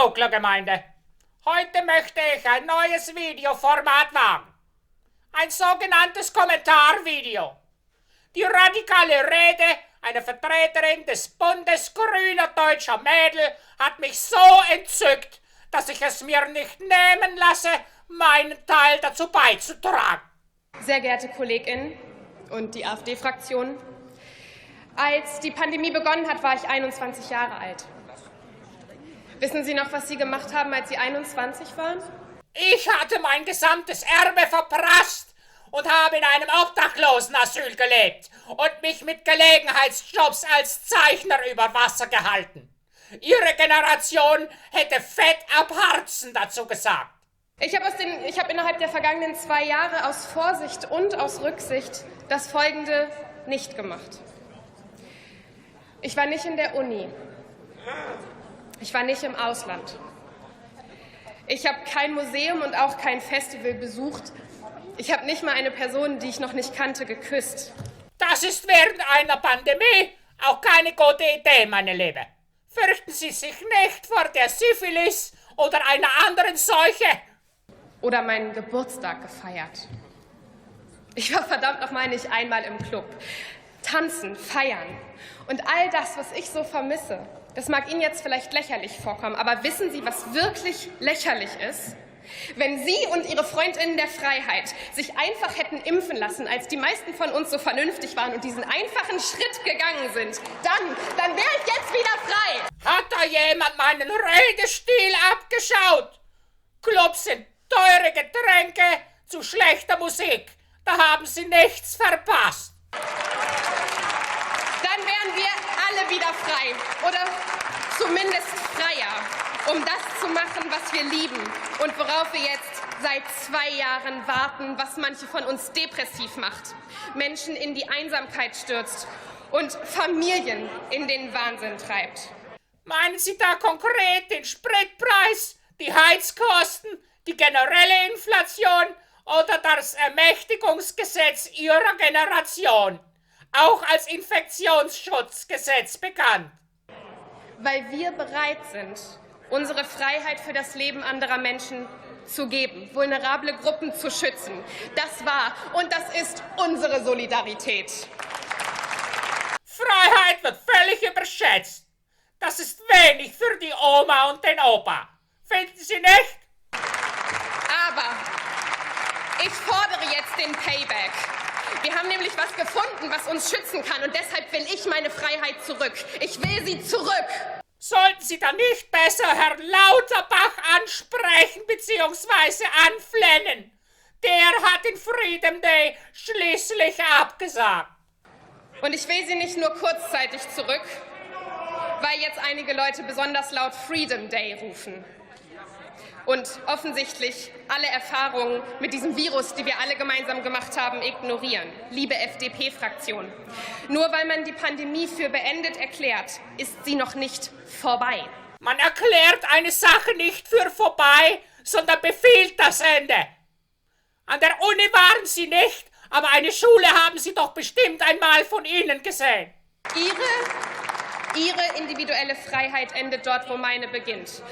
Voglergemeinde. Heute möchte ich ein neues Videoformat wagen. Ein sogenanntes Kommentarvideo. Die radikale Rede einer Vertreterin des Bundes grüner deutscher Mädel hat mich so entzückt, dass ich es mir nicht nehmen lasse, meinen Teil dazu beizutragen. Sehr geehrte KollegInnen und die AfD-Fraktion, als die Pandemie begonnen hat, war ich 21 Jahre alt. Wissen Sie noch, was Sie gemacht haben, als Sie 21 waren? Ich hatte mein gesamtes Erbe verprasst und habe in einem Obdachlosenasyl gelebt und mich mit Gelegenheitsjobs als Zeichner über Wasser gehalten. Ihre Generation hätte fett ab Harzen dazu gesagt. Ich habe innerhalb der vergangenen 2 Jahre aus Vorsicht und aus Rücksicht das Folgende nicht gemacht. Ich war nicht in der Uni. Ich war nicht im Ausland. Ich habe kein Museum und auch kein Festival besucht. Ich habe nicht mal eine Person, die ich noch nicht kannte, geküsst. Das ist während einer Pandemie auch keine gute Idee, meine Liebe. Fürchten Sie sich nicht vor der Syphilis oder einer anderen Seuche. Oder meinen Geburtstag gefeiert. Ich war verdammt noch mal nicht einmal im Club. Tanzen, feiern und all das, was ich so vermisse, das mag Ihnen jetzt vielleicht lächerlich vorkommen, aber wissen Sie, was wirklich lächerlich ist? Wenn Sie und Ihre FreundInnen der Freiheit sich einfach hätten impfen lassen, als die meisten von uns so vernünftig waren und diesen einfachen Schritt gegangen sind, dann wäre ich jetzt wieder frei. Hat da jemand meinen Redestil abgeschaut? Clubs sind teure Getränke zu schlechter Musik. Da haben Sie nichts verpasst. Dann wären wir alle wieder frei oder zumindest freier, um das zu machen, was wir lieben und worauf wir jetzt seit 2 Jahren warten, was manche von uns depressiv macht, Menschen in die Einsamkeit stürzt und Familien in den Wahnsinn treibt. Meinen Sie da konkret den Spritpreis, die Heizkosten, die generelle Inflation oder das Ermächtigungsgesetz Ihrer Generation, auch als Infektionsschutzgesetz bekannt? Weil wir bereit sind, unsere Freiheit für das Leben anderer Menschen zu geben, vulnerable Gruppen zu schützen. Das war und das ist unsere Solidarität. Freiheit wird völlig überschätzt. Das ist wenig für die Oma und den Opa. Finden Sie nicht? Aber ich fordere jetzt den Payback. Wir haben nämlich was gefunden, was uns schützen kann. Und deshalb will ich meine Freiheit zurück. Ich will sie zurück. Sollten Sie dann nicht besser Herrn Lauterbach ansprechen bzw. anflennen? Der hat den Freedom Day schließlich abgesagt. Und ich will sie nicht nur kurzzeitig zurück, weil jetzt einige Leute besonders laut Freedom Day rufen. Und offensichtlich alle Erfahrungen mit diesem Virus, die wir alle gemeinsam gemacht haben, ignorieren. Liebe FDP-Fraktion, nur weil man die Pandemie für beendet erklärt, ist sie noch nicht vorbei. Man erklärt eine Sache nicht für vorbei, sondern befiehlt das Ende. An der Uni waren Sie nicht, aber eine Schule haben Sie doch bestimmt einmal von Ihnen gesehen. Ihre individuelle Freiheit endet dort, wo meine beginnt.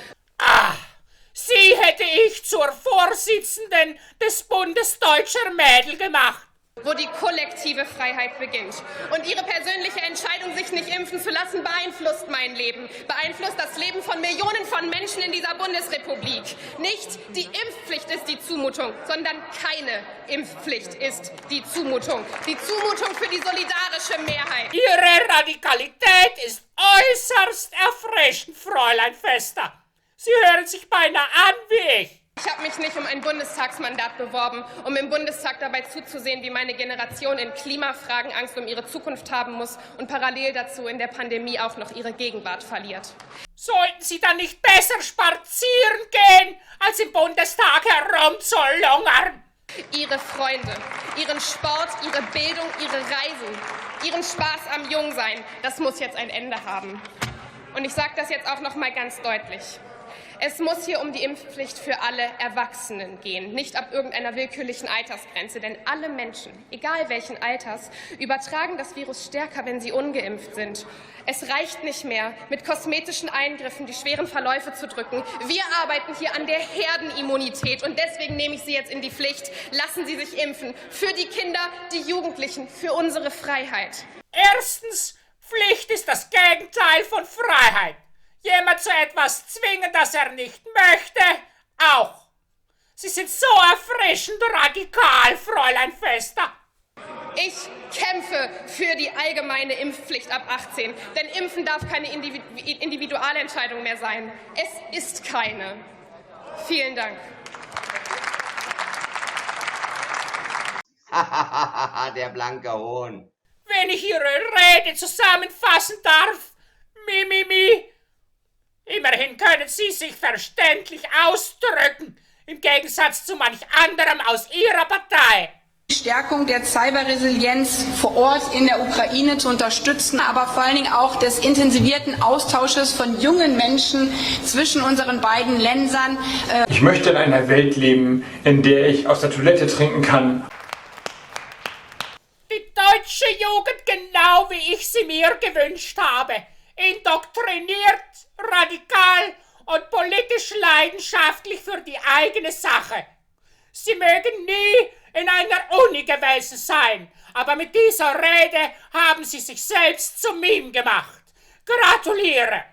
Sie hätte ich zur Vorsitzenden des Bundes deutscher Mädel gemacht. Wo die kollektive Freiheit beginnt. Und Ihre persönliche Entscheidung, sich nicht impfen zu lassen, beeinflusst mein Leben. Beeinflusst das Leben von Millionen von Menschen in dieser Bundesrepublik. Nicht die Impfpflicht ist die Zumutung, sondern keine Impfpflicht ist die Zumutung. Die Zumutung für die solidarische Mehrheit. Ihre Radikalität ist äußerst erfrischend, Fräulein Vester. Sie hören sich beinahe an wie ich. Ich habe mich nicht um ein Bundestagsmandat beworben, um im Bundestag dabei zuzusehen, wie meine Generation in Klimafragen Angst um ihre Zukunft haben muss und parallel dazu in der Pandemie auch noch ihre Gegenwart verliert. Sollten Sie dann nicht besser spazieren gehen, als im Bundestag herumzulungern? Ihre Freunde, Ihren Sport, Ihre Bildung, Ihre Reisen, Ihren Spaß am Jungsein, das muss jetzt ein Ende haben. Und ich sage das jetzt auch noch mal ganz deutlich. Es muss hier um die Impfpflicht für alle Erwachsenen gehen, nicht ab irgendeiner willkürlichen Altersgrenze. Denn alle Menschen, egal welchen Alters, übertragen das Virus stärker, wenn sie ungeimpft sind. Es reicht nicht mehr, mit kosmetischen Eingriffen die schweren Verläufe zu drücken. Wir arbeiten hier an der Herdenimmunität. Und deswegen nehme ich Sie jetzt in die Pflicht. Lassen Sie sich impfen. Für die Kinder, die Jugendlichen, für unsere Freiheit. Erstens, Pflicht ist das Gegenteil von Freiheit. Jemand zu etwas zwingen, das er nicht möchte, auch. Sie sind so erfrischend radikal, Fräulein Fester. Ich kämpfe für die allgemeine Impfpflicht ab 18, denn Impfen darf keine Individualentscheidung mehr sein. Es ist keine. Vielen Dank. Der blanke Hohn. Wenn ich Ihre Rede zusammenfassen darf, Mimimi. Immerhin können Sie sich verständlich ausdrücken, im Gegensatz zu manch anderem aus Ihrer Partei. Die Stärkung der Cyberresilienz vor Ort in der Ukraine zu unterstützen, aber vor allen Dingen auch des intensivierten Austausches von jungen Menschen zwischen unseren beiden Ländern. Ich möchte in einer Welt leben, in der ich aus der Toilette trinken kann. Die deutsche Jugend, genau wie ich sie mir gewünscht habe, indoktriniert, radikal und politisch leidenschaftlich für die eigene Sache. Sie mögen nie in einer Uni gewesen sein, aber mit dieser Rede haben sie sich selbst zum Meme gemacht. Gratuliere!